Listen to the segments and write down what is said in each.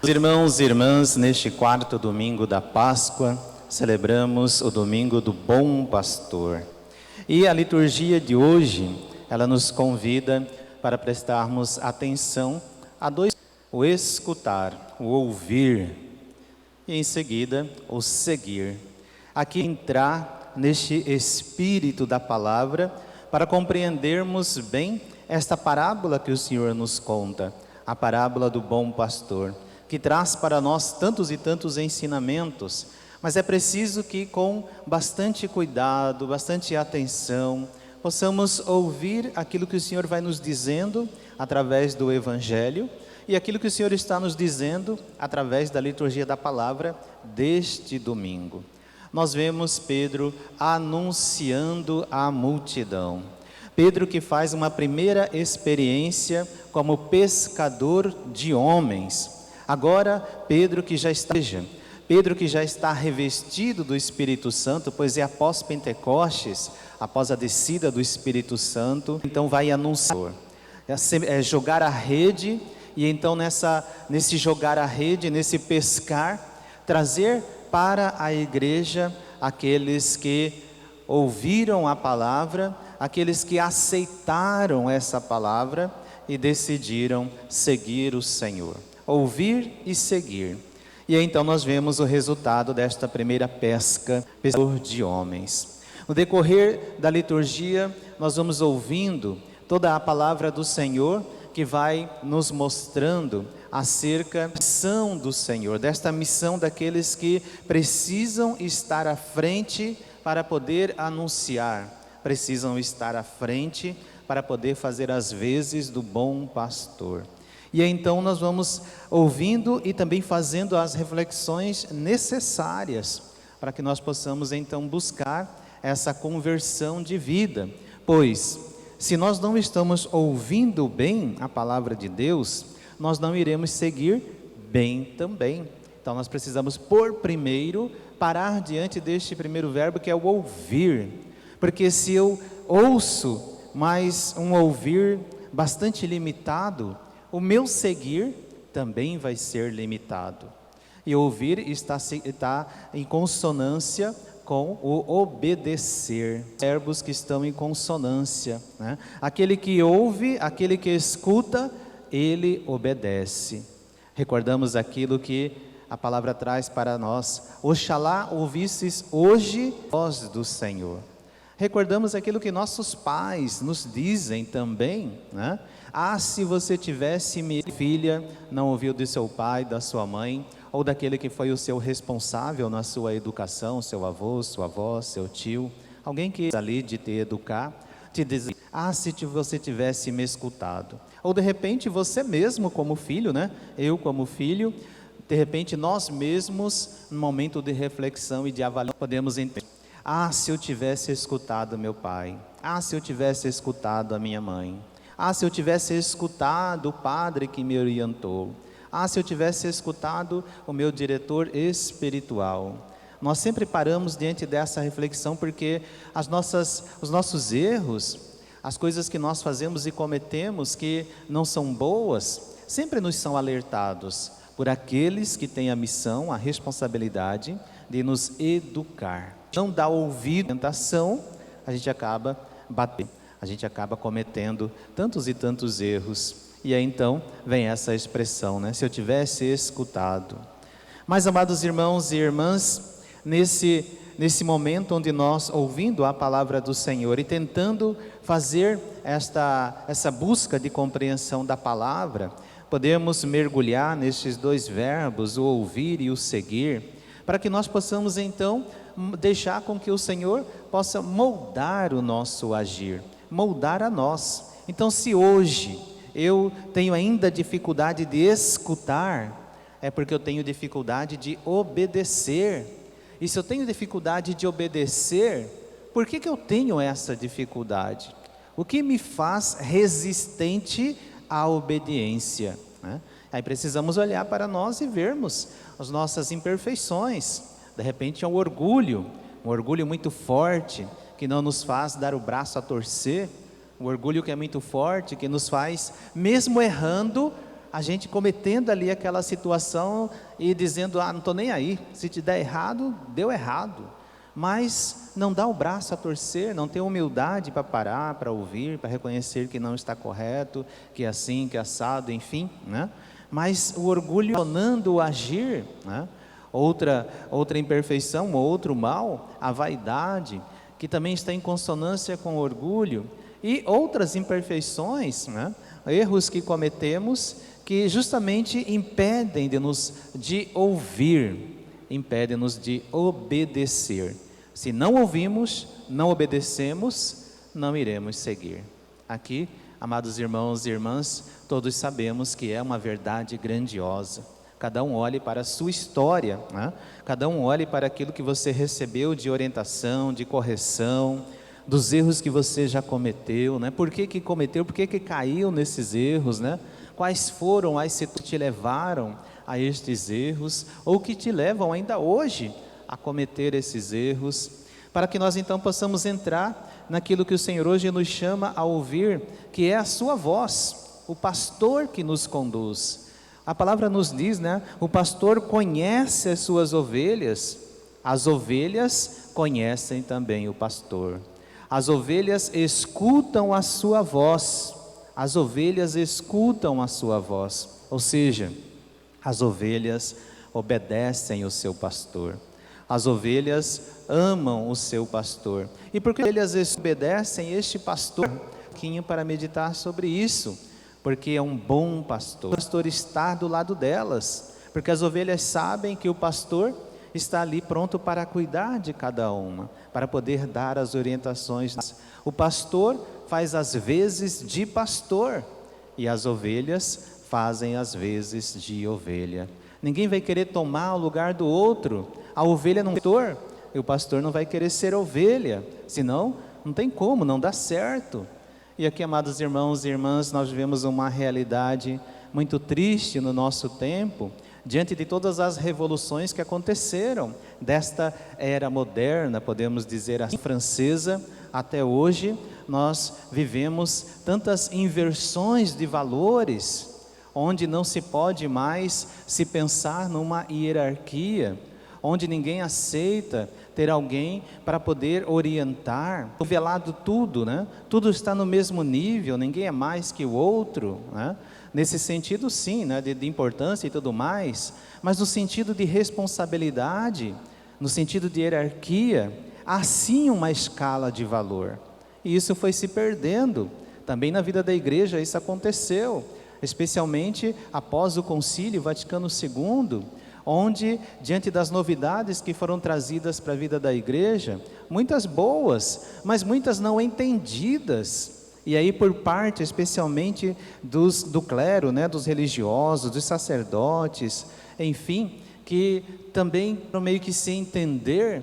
Irmãos e irmãs, neste quarto domingo da Páscoa, celebramos o domingo do Bom Pastor. E a liturgia de hoje, ela nos convida para prestarmos atenção a dois: o escutar, o ouvir, e em seguida, o seguir. Aqui entrar neste espírito da palavra para compreendermos bem esta parábola que o Senhor nos conta, a parábola do Bom Pastor, que traz para nós tantos e tantos ensinamentos, mas é preciso que com bastante cuidado, bastante atenção, possamos ouvir aquilo que o Senhor vai nos dizendo através do Evangelho e aquilo que o Senhor está nos dizendo através da liturgia da palavra deste domingo. Nós vemos Pedro anunciando à multidão. Pedro que faz uma primeira experiência como pescador de homens. Agora, Pedro que já está revestido do Espírito Santo, pois é após Pentecostes, após a descida do Espírito Santo, então vai anunciar, jogar a rede, e então nesse jogar a rede, nesse pescar, trazer para a igreja aqueles que ouviram a palavra, aqueles que aceitaram essa palavra e decidiram seguir o Senhor. Ouvir e seguir. E então nós vemos o resultado desta primeira pesca, pescador de homens. No decorrer da liturgia, nós vamos ouvindo toda a palavra do Senhor, que vai nos mostrando acerca da missão do Senhor, desta missão daqueles que precisam estar à frente para poder anunciar, precisam estar à frente para poder fazer as vezes do bom pastor. E então nós vamos ouvindo e também fazendo as reflexões necessárias para que nós possamos então buscar essa conversão de vida. Pois, se nós não estamos ouvindo bem a palavra de Deus, nós não iremos seguir bem também. Então nós precisamos, por primeiro, parar diante deste primeiro verbo que é o ouvir. Porque se eu ouço, mas um ouvir bastante limitado, o meu seguir também vai ser limitado. E ouvir está em consonância com o obedecer. Verbos que estão em consonância, né? Aquele que ouve, aquele que escuta, ele obedece. Recordamos aquilo que a palavra traz para nós: Oxalá ouvisses hoje a voz do Senhor. Recordamos aquilo que nossos pais nos dizem também, né? Ah, se você tivesse filha, não ouviu de seu pai, da sua mãe, ou daquele que foi o seu responsável na sua educação, seu avô, sua avó, seu tio, alguém que ali de te educar, te diz: ah, se você tivesse me escutado. Ou de repente você mesmo como filho, né? Eu como filho, de repente nós mesmos, no momento de reflexão e de avaliação, podemos entender: ah, se eu tivesse escutado meu pai, ah, se eu tivesse escutado a minha mãe, ah, se eu tivesse escutado o padre que me orientou, ah, se eu tivesse escutado o meu diretor espiritual. Nós sempre paramos diante dessa reflexão porque os nossos erros, as coisas que nós fazemos e cometemos que não são boas, sempre nos são alertados por aqueles que têm a missão, a responsabilidade de nos educar. Não dá ouvido à tentação, a gente acaba batendo, a gente acaba cometendo tantos e tantos erros. E aí então vem essa expressão, né? Se eu tivesse escutado. Mas, amados irmãos e irmãs, nesse momento onde nós, ouvindo a palavra do Senhor e tentando fazer essa busca de compreensão da palavra, podemos mergulhar nestes dois verbos, o ouvir e o seguir, para que nós possamos então deixar com que o Senhor possa moldar o nosso agir, moldar a nós. Então, se hoje eu tenho ainda dificuldade de escutar, é porque eu tenho dificuldade de obedecer. E se eu tenho dificuldade de obedecer, por que eu tenho essa dificuldade? O que me faz resistente à obediência, né? Aí precisamos olhar para nós e vermos as nossas imperfeições. De repente é um orgulho muito forte, que não nos faz dar o braço a torcer, um orgulho que é muito forte, que nos faz, mesmo errando, a gente cometendo ali aquela situação e dizendo, não estou nem aí, se te der errado, deu errado. Mas não dá o braço a torcer, não tem humildade para parar, para ouvir, para reconhecer que não está correto, que é assim, que é assado, enfim, né? Mas o orgulho o agir, né? Outra imperfeição, outro mal, a vaidade, que também está em consonância com o orgulho, e outras imperfeições, né? Erros que cometemos, que justamente impedem-nos de ouvir, impedem-nos de obedecer. Se não ouvimos, não obedecemos, não iremos seguir. Aqui, amados irmãos e irmãs, todos sabemos que é uma verdade grandiosa. Cada um olhe para a sua história, né? Cada um olhe para aquilo que você recebeu de orientação, de correção, dos erros que você já cometeu, né? Por que cometeu, por que caiu nesses erros, né? Quais foram as que te levaram a estes erros, ou que te levam ainda hoje a cometer esses erros, para que nós então possamos entrar naquilo que o Senhor hoje nos chama a ouvir, que é a sua voz, o pastor que nos conduz. A palavra nos diz, né? O pastor conhece as suas ovelhas, as ovelhas conhecem também o pastor. As ovelhas escutam a sua voz, as ovelhas escutam a sua voz, ou seja, as ovelhas obedecem o seu pastor, as ovelhas amam o seu pastor. E porque as ovelhas obedecem este pastor, um pouquinho para meditar sobre isso, porque é um bom pastor. O pastor está do lado delas, porque as ovelhas sabem que o pastor está ali pronto para cuidar de cada uma, para poder dar as orientações. O pastor faz as vezes de pastor, e as ovelhas fazem as vezes de ovelha. Ninguém vai querer tomar o lugar do outro. A ovelha não é pastor, e o pastor não vai querer ser ovelha, senão não tem como, não dá certo. E aqui, amados irmãos e irmãs, nós vivemos uma realidade muito triste no nosso tempo, diante de todas as revoluções que aconteceram desta era moderna, podemos dizer assim, francesa, até hoje. Nós vivemos tantas inversões de valores, onde não se pode mais se pensar numa hierarquia, onde ninguém aceita ter alguém para poder orientar, nivelado tudo, né? Tudo está no mesmo nível, ninguém é mais que o outro, né? Nesse sentido sim, né? de importância e tudo mais, mas no sentido de responsabilidade, no sentido de hierarquia, há sim uma escala de valor, e isso foi se perdendo, também na vida da igreja isso aconteceu, especialmente após o Concílio Vaticano II, onde, diante das novidades que foram trazidas para a vida da igreja, muitas boas, mas muitas não entendidas, e aí por parte especialmente do clero, né, dos religiosos, dos sacerdotes, enfim, que também foram meio que sem entender,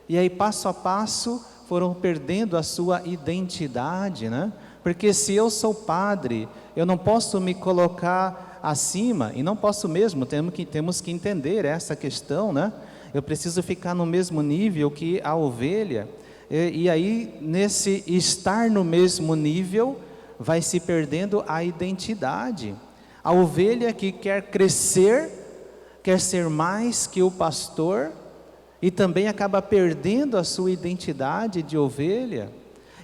e aí passo a passo foram perdendo a sua identidade, né? Porque se eu sou padre, eu não posso me colocar acima, e não posso mesmo, temos que entender essa questão, né? Eu preciso ficar no mesmo nível que a ovelha, e aí nesse estar no mesmo nível, vai se perdendo a identidade. A ovelha que quer crescer, quer ser mais que o pastor, e também acaba perdendo a sua identidade de ovelha,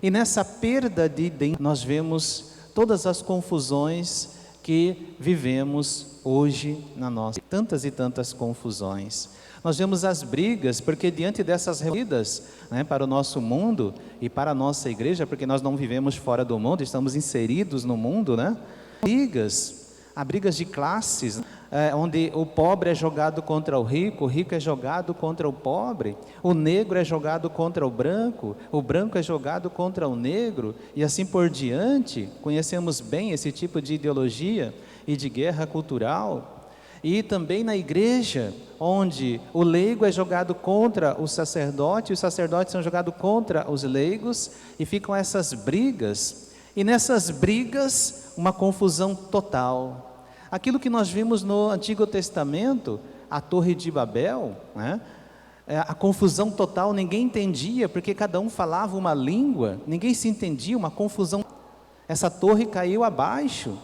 e nessa perda de identidade, nós vemos todas as confusões que vivemos hoje na nossa, tantas e tantas confusões. Nós vemos as brigas, porque diante dessas vidas, né, para o nosso mundo e para a nossa igreja, porque nós não vivemos fora do mundo, estamos inseridos no mundo, né? Há brigas de classes, onde o pobre é jogado contra o rico é jogado contra o pobre, o negro é jogado contra o branco é jogado contra o negro, e assim por diante. Conhecemos bem esse tipo de ideologia e de guerra cultural. E também na igreja, onde o leigo é jogado contra o sacerdote, e os sacerdotes são jogados contra os leigos, e ficam essas brigas, e nessas brigas uma confusão total. Aquilo que nós vimos no Antigo Testamento, a Torre de Babel, né? A confusão total, ninguém entendia, porque cada um falava uma língua, ninguém se entendia, uma confusão. Essa torre caiu abaixo,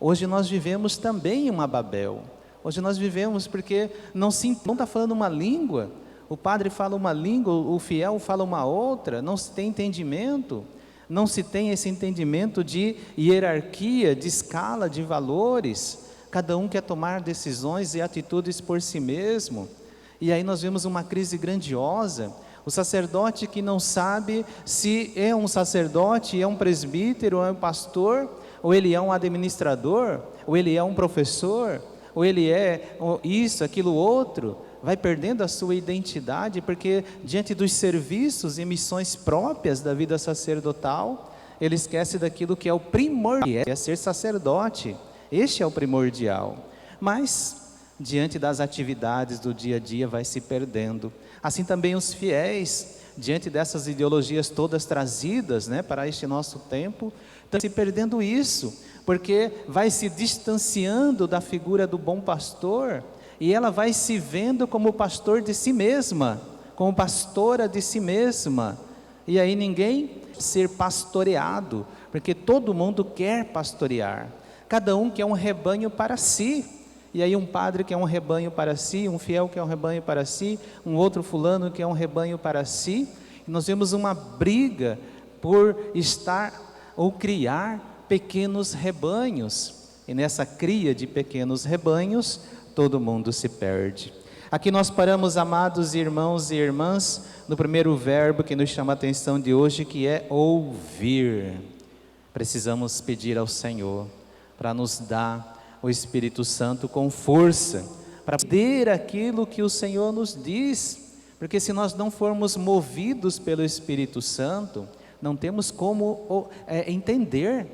Hoje nós vivemos também uma Babel. Hoje nós vivemos porque não está falando uma língua, o padre fala uma língua, o fiel fala uma outra, não se tem entendimento, não se tem esse entendimento de hierarquia, de escala, de valores. Cada um quer tomar decisões e atitudes por si mesmo. E aí nós vemos uma crise grandiosa. O sacerdote que não sabe se é um sacerdote, é um presbítero, ou é um pastor, ou ele é um administrador, ou ele é um professor, ou ele é isso, aquilo, outro, vai perdendo a sua identidade, porque diante dos serviços e missões próprias da vida sacerdotal, ele esquece daquilo que é o primordial, que é ser sacerdote. Este é o primordial. Mas diante das atividades do dia a dia vai se perdendo. Assim também os fiéis, diante dessas ideologias todas trazidas, para este nosso tempo, estão se perdendo isso, porque vai se distanciando da figura do bom pastor, e ela vai se vendo como pastor de si mesma, como pastora de si mesma, e aí ninguém ser pastoreado, porque todo mundo quer pastorear, cada um quer um rebanho para si. E aí um padre quer um rebanho para si, um fiel quer um rebanho para si, um outro fulano quer um rebanho para si. E nós vemos uma briga por estar ou criar pequenos rebanhos. E nessa cria de pequenos rebanhos, todo mundo se perde. Aqui nós paramos, amados irmãos e irmãs, no primeiro verbo que nos chama a atenção de hoje, que é ouvir. Precisamos pedir ao Senhor para nos dar o Espírito Santo com força, para poder aquilo que o Senhor nos diz, porque se nós não formos movidos pelo Espírito Santo, não temos como entender.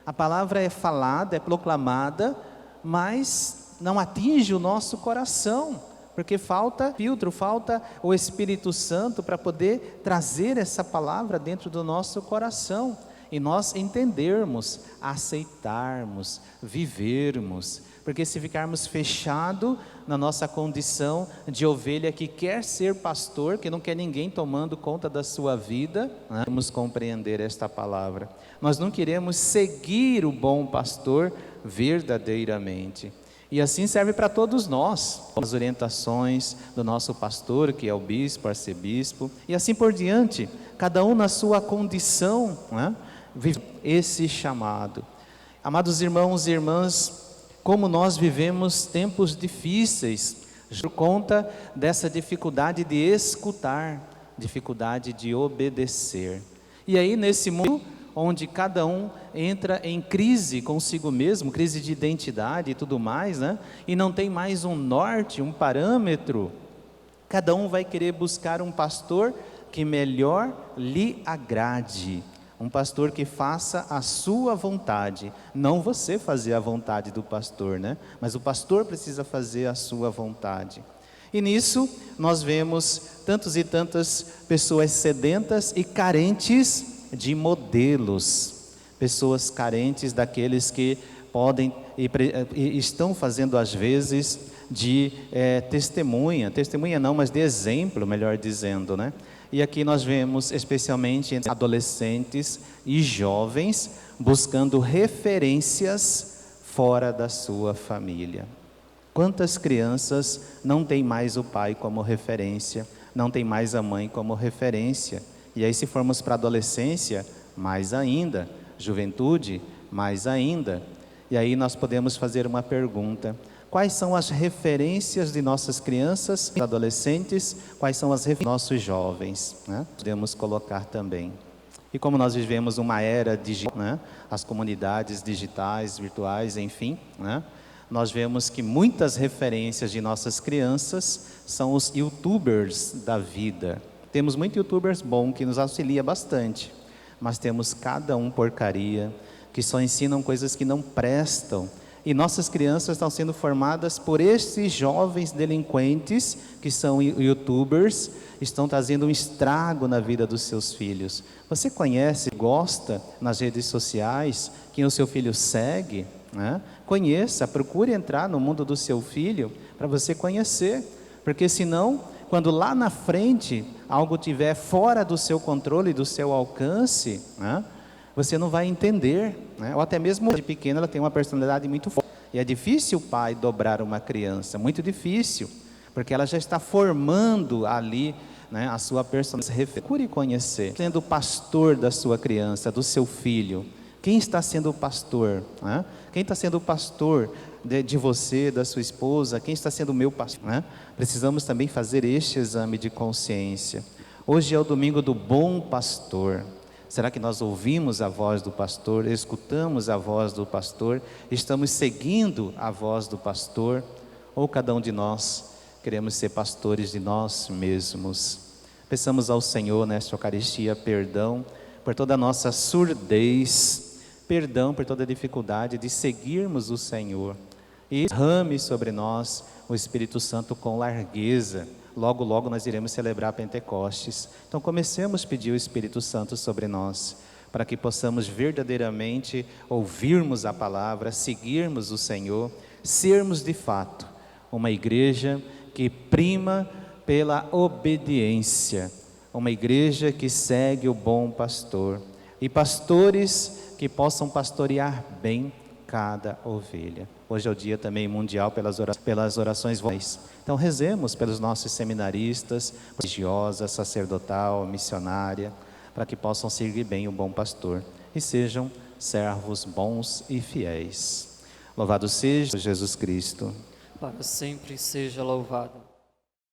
A palavra é falada, é proclamada, mas não atinge o nosso coração, porque falta filtro, falta o Espírito Santo para poder trazer essa palavra dentro do nosso coração, e nós entendermos, aceitarmos, vivermos, porque se ficarmos fechados na nossa condição de ovelha que quer ser pastor, que não quer ninguém tomando conta da sua vida, vamos compreender esta palavra. Nós não queremos seguir o bom pastor verdadeiramente. E assim serve para todos nós, as orientações do nosso pastor, que é o bispo, arcebispo, e assim por diante, cada um na sua condição, vive esse chamado. Amados irmãos e irmãs, como nós vivemos tempos difíceis, por conta dessa dificuldade de escutar, dificuldade de obedecer. E aí nesse mundo onde cada um entra em crise consigo mesmo, crise de identidade e tudo mais, e não tem mais um norte, um parâmetro, cada um vai querer buscar um pastor que melhor lhe agrade, um pastor que faça a sua vontade, não você fazer a vontade do pastor, mas o pastor precisa fazer a sua vontade. E nisso nós vemos tantos e tantas pessoas sedentas e carentes de modelos, pessoas carentes daqueles que podem e estão fazendo às vezes de testemunha não, mas de exemplo, melhor dizendo, E aqui nós vemos especialmente entre adolescentes e jovens buscando referências fora da sua família. Quantas crianças não têm mais o pai como referência, não tem mais a mãe como referência? E aí se formos para a adolescência, mais ainda, juventude, mais ainda. E aí nós podemos fazer uma pergunta: quais são as referências de nossas crianças, adolescentes? Quais são as referências de nossos jovens? Podemos colocar também. E como nós vivemos uma era digital, as comunidades digitais, virtuais, enfim, nós vemos que muitas referências de nossas crianças são os youtubers da vida. Temos muitos youtubers bons que nos auxiliam bastante, mas temos cada um porcaria, que só ensinam coisas que não prestam. E nossas crianças estão sendo formadas por esses jovens delinquentes, que são youtubers, estão trazendo um estrago na vida dos seus filhos. Você conhece, gosta nas redes sociais, quem o seu filho segue? Conheça, procure entrar no mundo do seu filho, para você conhecer, porque senão, quando lá na frente, algo estiver fora do seu controle, do seu alcance, você não vai entender, né? Ou até mesmo de pequena ela tem uma personalidade muito forte. E é difícil o pai dobrar uma criança, muito difícil, porque ela já está formando ali, né, a sua personalidade. Procure conhecer, sendo o pastor da sua criança, do seu filho. Quem está sendo o pastor? Né? Quem está sendo o pastor de você, da sua esposa? Quem está sendo o meu pastor? Né? Precisamos também fazer este exame de consciência. Hoje é o domingo do bom pastor. Será que nós ouvimos a voz do pastor, escutamos a voz do pastor, estamos seguindo a voz do pastor? Ou cada um de nós queremos ser pastores de nós mesmos? Peçamos ao Senhor nesta Eucaristia perdão por toda a nossa surdez, perdão por toda a dificuldade de seguirmos o Senhor. E derrame sobre nós o Espírito Santo com largueza. Logo, logo nós iremos celebrar Pentecostes. Então comecemos a pedir o Espírito Santo sobre nós, para que possamos verdadeiramente ouvirmos a palavra, seguirmos o Senhor, sermos de fato uma igreja que prima pela obediência, uma igreja que segue o bom pastor, e pastores que possam pastorear bem cada ovelha. Hoje é o dia também mundial pelas orações vocais. Então rezemos pelos nossos seminaristas, religiosa, sacerdotal, missionária, para que possam seguir bem o bom pastor e sejam servos bons e fiéis. Louvado seja Jesus Cristo. Para sempre seja louvado.